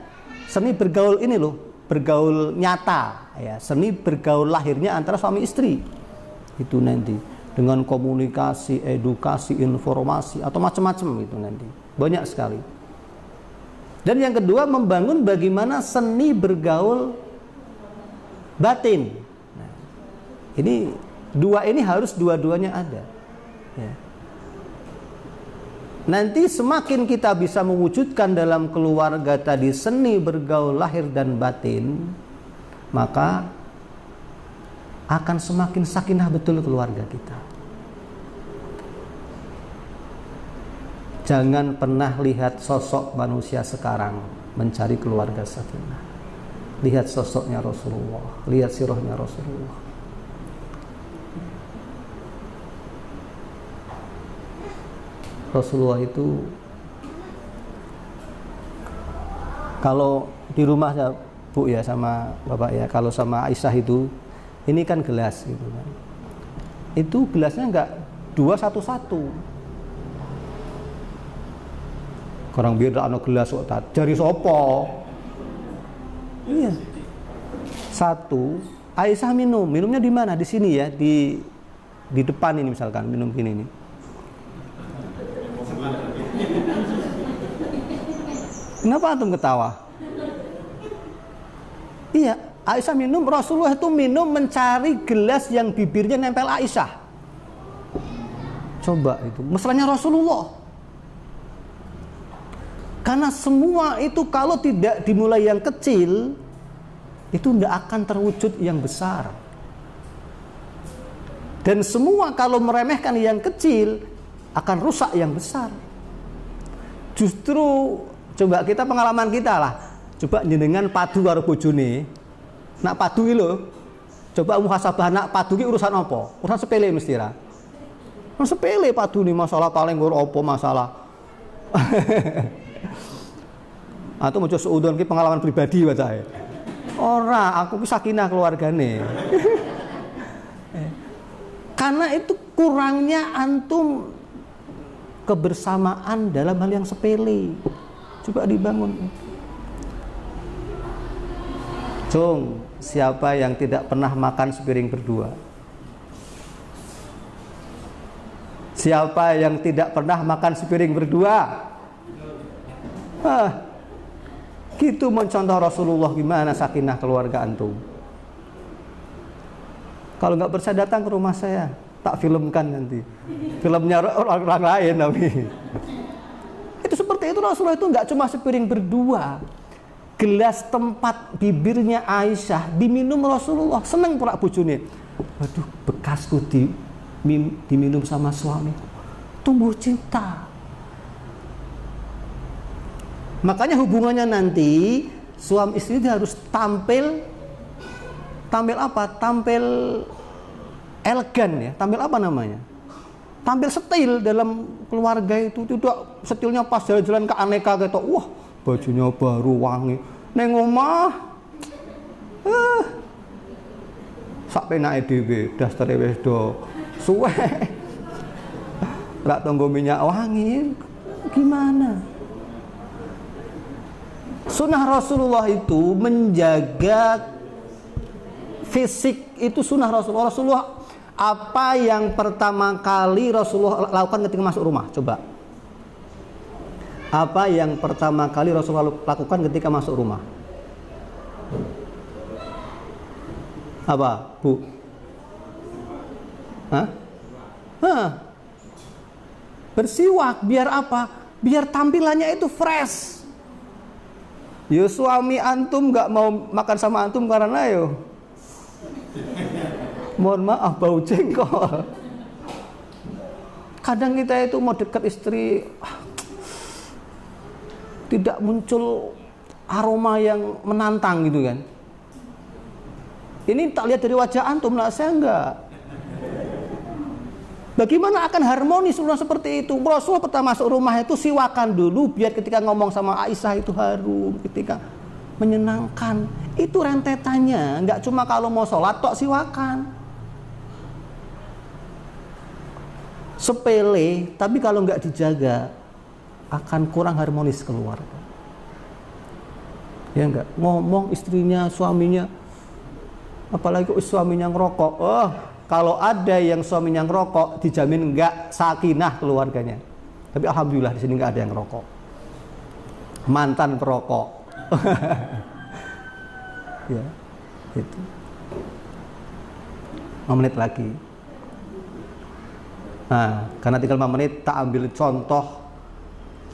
S2: seni bergaul ini loh, bergaul nyata ya, seni bergaul lahirnya antara suami istri itu nanti dengan komunikasi, edukasi, informasi atau macam-macam itu nanti banyak sekali. Dan yang kedua membangun bagaimana seni bergaul batin. Nah, Ini dua ini harus dua-duanya ada. Ya. Nanti semakin kita bisa mewujudkan dalam keluarga tadi seni bergaul lahir dan batin, maka akan semakin sakinah betul keluarga kita. Jangan pernah lihat sosok manusia sekarang mencari keluarga sakinah. Lihat sosoknya Rasulullah, lihat sirahnya Rasulullah. Rasulullah itu kalau di rumah ya Bu ya sama Bapak ya, kalau sama Aisyah itu ini kan gelas gitu kan. Itu gelasnya enggak 2-1-1. Orang biar ana gelas kok jari sopo. Iya. Satu, Aisyah minumnya di mana? Di sini ya, di depan ini misalkan minum gini nih. Kenapa antum ketawa? Iya, Aisyah minum, Rasulullah itu minum mencari gelas yang bibirnya nempel Aisyah. Coba itu, mesranya Rasulullah. Karena semua itu kalau tidak dimulai yang kecil, itu tidak akan terwujud yang besar. Dan semua kalau meremehkan yang kecil, akan rusak yang besar. Justru coba kita pengalaman kita lah. Coba jenengan padu karo bojone. Nak padu iki lho. Coba muhasabah nak padu iki urusan apa? Urusan sepele mesti ra. Sepele padu nih masalah paling nggur apa masalah. Atau mau seudon ki pengalaman pribadi wae. Ora, aku ki sakinah keluargane. Karena itu kurangnya antum kebersamaan dalam hal yang sepele. Coba dibangun. Cung, siapa yang tidak pernah makan sepiring berdua? Siapa yang tidak pernah makan sepiring berdua? Gitu mencontoh Rasulullah gimana sakinah keluarga antum. Kalau nggak percaya datang ke rumah saya, tak filmkan nanti. Filmnya orang lain tapi. Itu seperti itu Rasulullah itu nggak cuma sepiring berdua. Gelas tempat bibirnya Aisyah diminum Rasulullah. Seneng pula bojone. Waduh, bekasku diminum sama suami. Tumbuh cinta. Makanya hubungannya nanti suami istri itu harus tampil apa? Tampil elegan ya. Tampil apa namanya? Tampil setil dalam keluarga itu. Tidak setilnya pas jalan-jalan ke aneka gitu. Wah, bajunya baru wangi. Neng omah sak penake dhewe, dastere wis do suwe. Rak tonggo minyak wangi. Gimana? Sunnah Rasulullah itu menjaga fisik, itu sunnah Rasulullah. Rasulullah apa yang pertama kali Rasulullah lakukan ketika masuk rumah? Coba. Apa yang pertama kali Rasulullah lakukan ketika masuk rumah? Apa, Bu? Bersiwak, biar apa? Biar tampilannya itu fresh. Yo suami antum gak mau makan sama antum karena yo mohon maaf bau jengkol. Kadang kita itu mau dekat istri tidak muncul aroma yang menantang gitu kan. Ini tak lihat dari wajah antum lah, saya enggak. Bagaimana akan harmonis rumah seperti itu? Rasulullah pertama masuk rumah itu siwakan dulu biar ketika ngomong sama Aisyah itu harum, ketika menyenangkan. Itu rentetannya, enggak cuma kalau mau sholat tok siwakan. Sepele, tapi kalau enggak dijaga akan kurang harmonis keluarga. Ya enggak, ngomong istrinya, suaminya, apalagi suaminya ngerokok. Kalau ada yang suaminya ngerokok, dijamin enggak sakinah keluarganya. Tapi alhamdulillah di sini enggak ada yang ngerokok. Mantan perokok. Ya, itu. 5 menit lagi. Nah, karena tinggal 5 menit, tak ambil contoh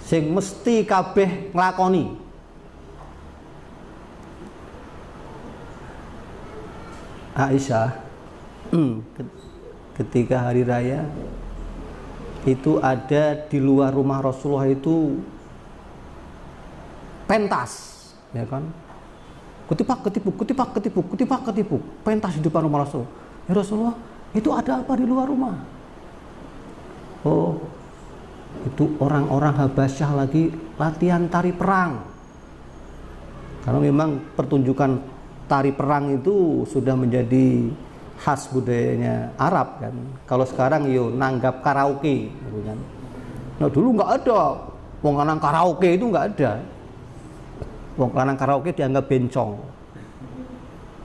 S2: sing mesti kabeh nglakoni. Aisyah ketika hari raya itu ada di luar rumah Rasulullah itu pentas, ya kan? Ketipak, pentas di depan rumah Rasul. Ya Rasulullah, itu ada apa di luar rumah? Oh, itu orang-orang Habasyah lagi latihan tari perang. Karena memang pertunjukan tari perang itu sudah menjadi khas budayanya Arab kan. Kalau sekarang yo nanggap karaoke, gitu kan. Nah dulu nggak ada, wong lanang karaoke itu nggak ada. Wong lanang karaoke dianggap bencong.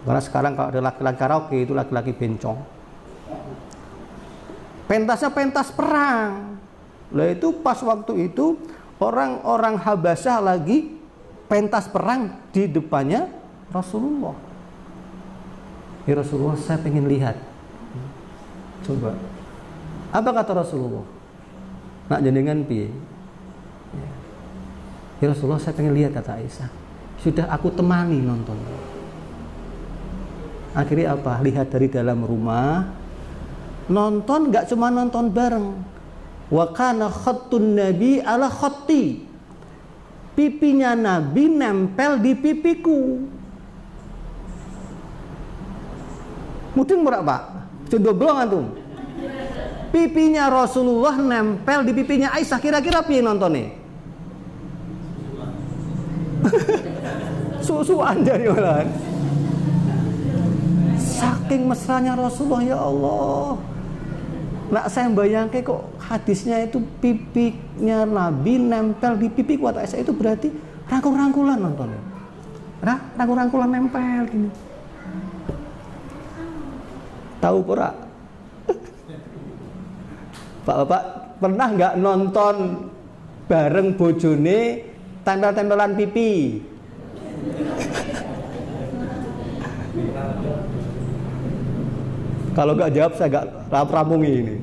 S2: Karena sekarang kalau ada laki-laki karaoke itu laki-laki bencong. Pentasnya pentas perang. Lah itu pas waktu itu orang-orang Habasyah lagi pentas perang di depannya Rasulullah. Ya Rasulullah, saya pengen lihat. Coba. Apa kata Rasulullah? Nak jenengan piye? Ya Rasulullah, saya pengen lihat, kata Aisyah. Sudah aku temani nonton. Akhirnya apa? Lihat dari dalam rumah. Nonton nggak cuma nonton bareng. Wa kana khattun nabi ala khatti. Pipinya Nabi nempel di pipiku. Mudeng merak Pak? Coba belum antum. Pipinya Rasulullah nempel di pipinya Aisyah. Kira-kira piye nontonnya? Susuan dari orang. Saking mesranya Rasulullah, ya Allah. Nak saya bayangke kok hadisnya itu pipinya Nabi nempel di pipi kuat Aisyah, itu berarti rangkul-rangkulan nontonnya. Rangkul-rangkulan nempel gini. Tahu pura? Bapak pernah nggak nonton bareng bojone tempel-tempelan pipi? Kalau nggak jawab saya nggak rampungi ini.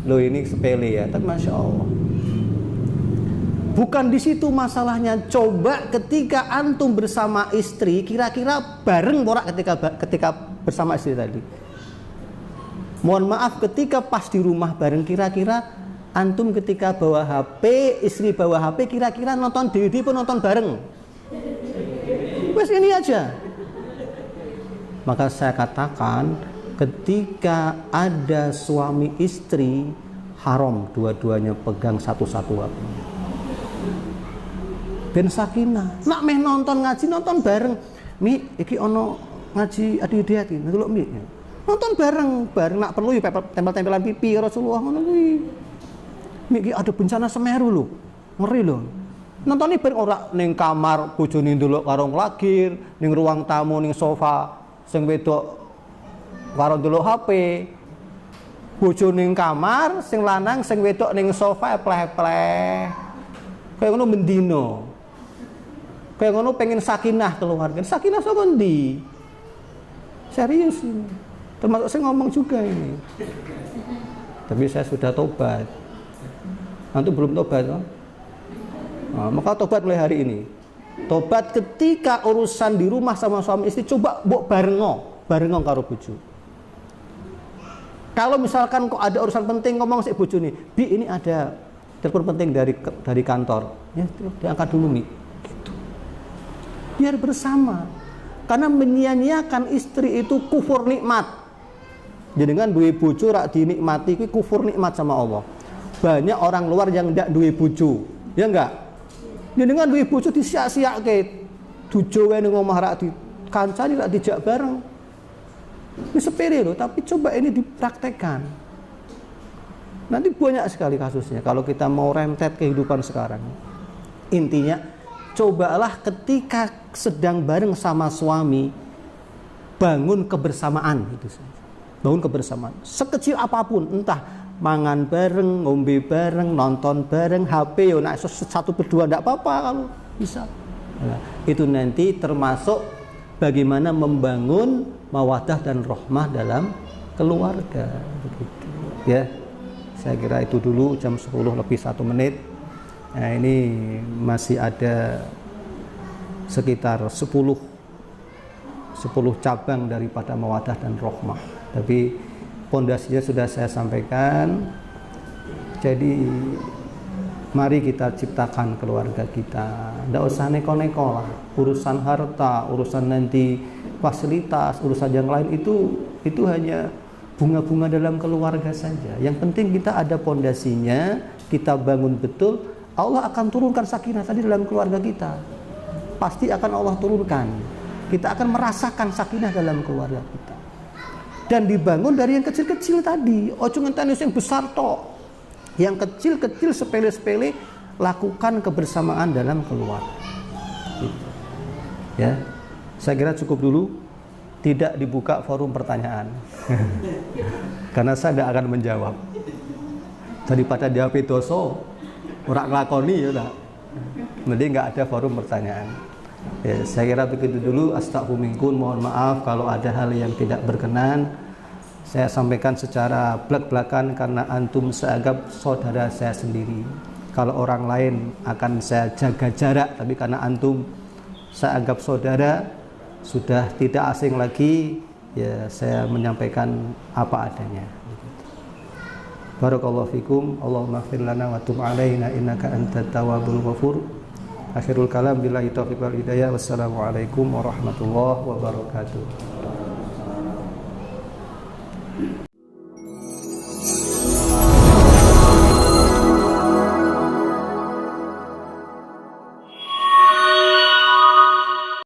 S2: Loh ini sepele ya, tapi masya Allah. Bukan di situ masalahnya. Coba ketika antum bersama istri, kira-kira bareng borak ketika bersama istri tadi. Mohon maaf, ketika pas di rumah bareng, kira-kira antum ketika bawa HP, istri bawa HP, kira-kira nonton DVD pun nonton bareng. Wes ini aja. Maka saya katakan, ketika ada suami istri, haram dua-duanya pegang satu-satu HP. Ben sakinah. Nak meh nonton ngaji, nonton bareng. Mi, iki ono ngaji adik-adik iki, ndelok mi. Nonton bareng, nak perlu ya tempel-tempelan pipi Rasulullah ngono kuwi. Mi iki ada bencana Semeru lho. Ngeri lho. Nontoni bareng ora ning kamar bojone ndelok karo nglagir, ning ruang tamu ning sofa sing wedok karo ndelok HP. Bojone ning kamar, sing lanang sing wedok ning sofa pleh-pleh. Kayak ngono mendino. Kayak ngono pengen sakinah keluarga. Sakinah saka ndi? Serius ini. Termasuk saya ngomong juga ini. Tapi saya sudah tobat. Antum belum tobat kan? Nah, maka tobat mulai hari ini. Tobat ketika urusan di rumah sama suami istri, coba mbok barengo karo bojo. Kalau misalkan kok ada urusan penting, ngomong sik bojone, "Bi, ini ada telepon penting dari kantor." Ya, diangkat dulu, Mi. Gitu. Biar bersama. Karena menyia-nyiakan istri itu kufur nikmat. Jadi dengan duwe bojo rak dinikmati kuwi kufur nikmat sama Allah. Banyak orang luar yang ndak duwe bojo. Ya enggak? Jadi dengan duwe bojo disiak-siake. Dujo wae ning omah rak dikancani rak dijak bareng. Ini sepele loh, tapi coba ini dipraktekkan. Nanti banyak sekali kasusnya kalau kita mau rentet kehidupan sekarang. Intinya, cobalah ketika sedang bareng sama suami, bangun kebersamaan itu saja. Bangun kebersamaan. Sekecil apapun, entah mangan bareng, ngombe bareng, nonton bareng, HP yo nak satu berdua enggak apa-apa kalau bisa. Nah, itu nanti termasuk bagaimana membangun mawaddah dan rahmah dalam keluarga, begitu ya. Saya kira itu dulu, jam 10 lebih 1 menit. Nah, ini masih ada sekitar 10 cabang daripada mawaddah dan rahmah. Tapi pondasinya sudah saya sampaikan. Jadi mari kita ciptakan keluarga kita. Tidak usah neko-neko lah. Urusan harta, urusan nanti fasilitas, urusan yang lain itu hanya bunga-bunga dalam keluarga saja. Yang penting kita ada pondasinya, kita bangun betul, Allah akan turunkan sakinah tadi dalam keluarga kita. Pasti akan Allah turunkan. Kita akan merasakan sakinah dalam keluarga kita. Dan dibangun dari yang kecil-kecil tadi. Ojo ngenteni yang besar tok. Yang kecil-kecil sepele-sepele, lakukan kebersamaan dalam keluarga. Gitu. Ya. Saya kira cukup dulu. Tidak dibuka forum pertanyaan. Karena saya tidak akan menjawab. Daripada dia doso, orang ngelakoni ya tak. Mending nggak ada forum pertanyaan. Ya, saya kira begitu dulu. Astagfirullahaladzim, mohon maaf kalau ada hal yang tidak berkenan. Saya sampaikan secara belak-belakan karena antum seanggap saudara saya sendiri. Kalau orang lain akan saya jaga jarak, tapi karena antum saya anggap saudara, sudah tidak asing lagi, ya saya menyampaikan apa adanya. Barakallahu fikum. Allahumma ighfir lana wa tub alaina innaka antat tawwabul ghafur. Akhirul kalam billahi taufiq wal hidayah. Wassalamualaikum warahmatullahi wabarakatuh.